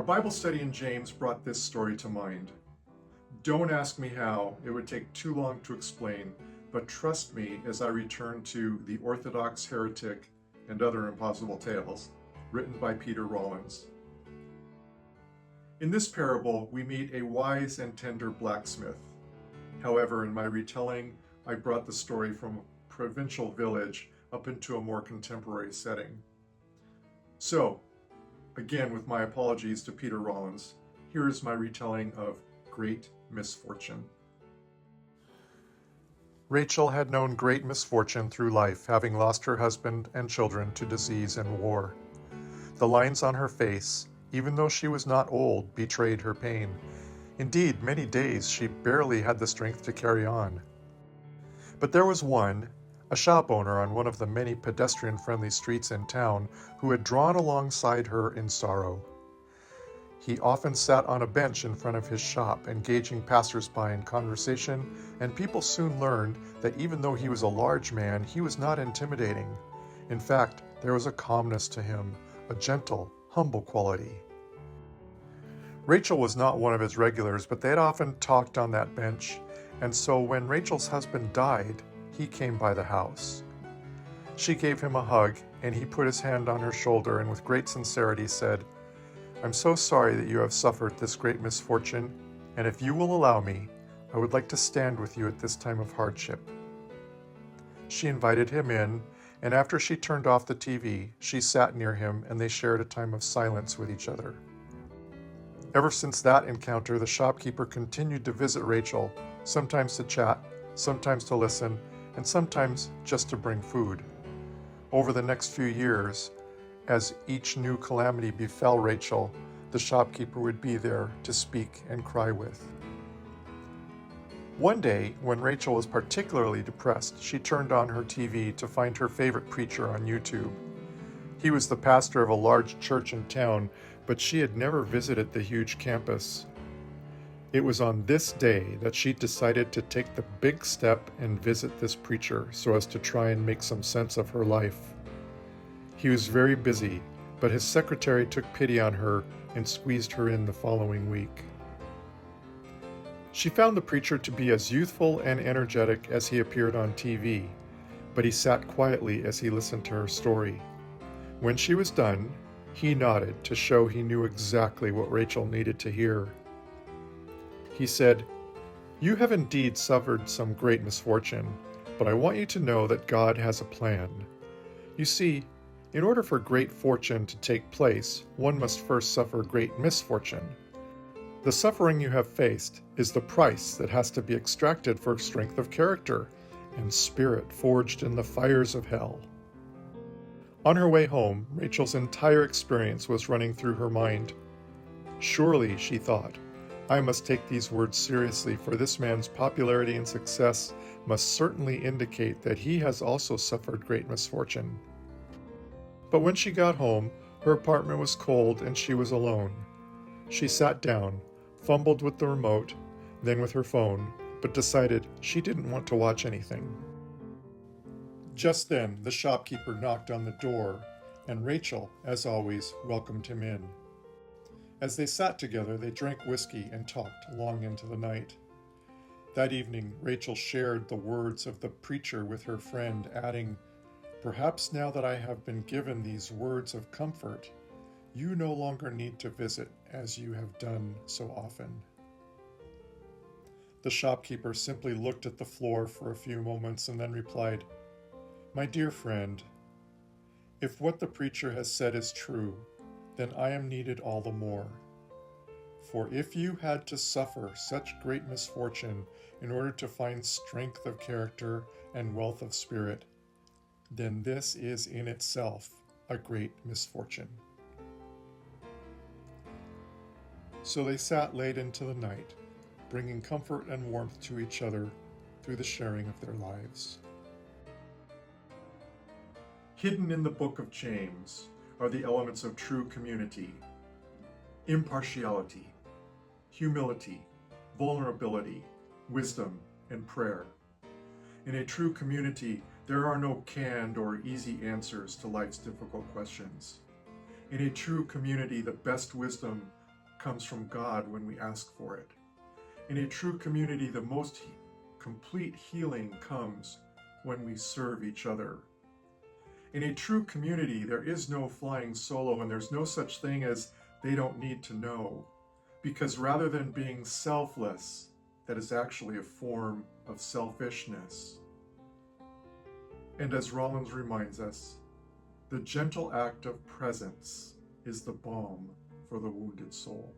Bible study in James brought this story to mind. Don't ask me how, it would take too long to explain, but trust me as I return to The Orthodox Heretic and Other Impossible Tales, written by Peter Rollins. In this parable, we meet a wise and tender blacksmith. However, in my retelling, I brought the story from a provincial village up into a more contemporary setting. So, again, with my apologies to Peter Rollins, here is my retelling of Great Misfortune. Rachel had known great misfortune through life, having lost her husband and children to disease and war. The lines on her face, even though she was not old, betrayed her pain. Indeed, many days she barely had the strength to carry on. But there was one, a shop owner on one of the many pedestrian-friendly streets in town, who had drawn alongside her in sorrow. He often sat on a bench in front of his shop, engaging passers-by in conversation, and people soon learned that even though he was a large man, he was not intimidating. In fact, there was a calmness to him, a gentle, humble quality. Rachel was not one of his regulars, but they had often talked on that bench, and so when Rachel's husband died, he came by the house. She gave him a hug, and he put his hand on her shoulder and with great sincerity said, "I'm so sorry that you have suffered this great misfortune, and if you will allow me, I would like to stand with you at this time of hardship." She invited him in, and after she turned off the TV, she sat near him and they shared a time of silence with each other. Ever since that encounter, the shopkeeper continued to visit Rachel, sometimes to chat, sometimes to listen, and sometimes just to bring food. Over the next few years, as each new calamity befell Rachel, the shopkeeper would be there to speak and cry with. One day, when Rachel was particularly depressed, she turned on her TV to find her favorite preacher on YouTube. He was the pastor of a large church in town, but she had never visited the huge campus. It was on this day that she decided to take the big step and visit this preacher so as to try and make some sense of her life. He was very busy, but his secretary took pity on her and squeezed her in the following week. She found the preacher to be as youthful and energetic as he appeared on TV, but he sat quietly as he listened to her story. When she was done, he nodded to show he knew exactly what Rachel needed to hear. He said, "You have indeed suffered some great misfortune, but I want you to know that God has a plan. You see, in order for great fortune to take place, one must first suffer great misfortune. The suffering you have faced is the price that has to be extracted for strength of character and spirit forged in the fires of hell." On her way home, Rachel's entire experience was running through her mind. Surely, she thought, I must take these words seriously, for this man's popularity and success must certainly indicate that he has also suffered great misfortune. But when she got home, her apartment was cold and she was alone. She sat down, fumbled with the remote, then with her phone, but decided she didn't want to watch anything. Just then, the shopkeeper knocked on the door, and Rachel, as always, welcomed him in. As they sat together, they drank whiskey and talked long into the night. That evening, Rachel shared the words of the preacher with her friend, adding, "Perhaps now that I have been given these words of comfort, you no longer need to visit as you have done so often." The shopkeeper simply looked at the floor for a few moments and then replied, "My dear friend, if what the preacher has said is true, then I am needed all the more. For if you had to suffer such great misfortune in order to find strength of character and wealth of spirit, then this is in itself a great misfortune." So they sat late into the night, bringing comfort and warmth to each other through the sharing of their lives. Hidden in the book of James are the elements of true community: impartiality, humility, vulnerability, wisdom, and prayer. In a true community, there are no canned or easy answers to life's difficult questions. In a true community, the best wisdom comes from God when we ask for it. In a true community, the most complete healing comes when we serve each other. In a true community, there is no flying solo, and there's no such thing as they don't need to know. Because rather than being selfless, that is actually a form of selfishness. And as Rollins reminds us, the gentle act of presence is the balm for the wounded soul.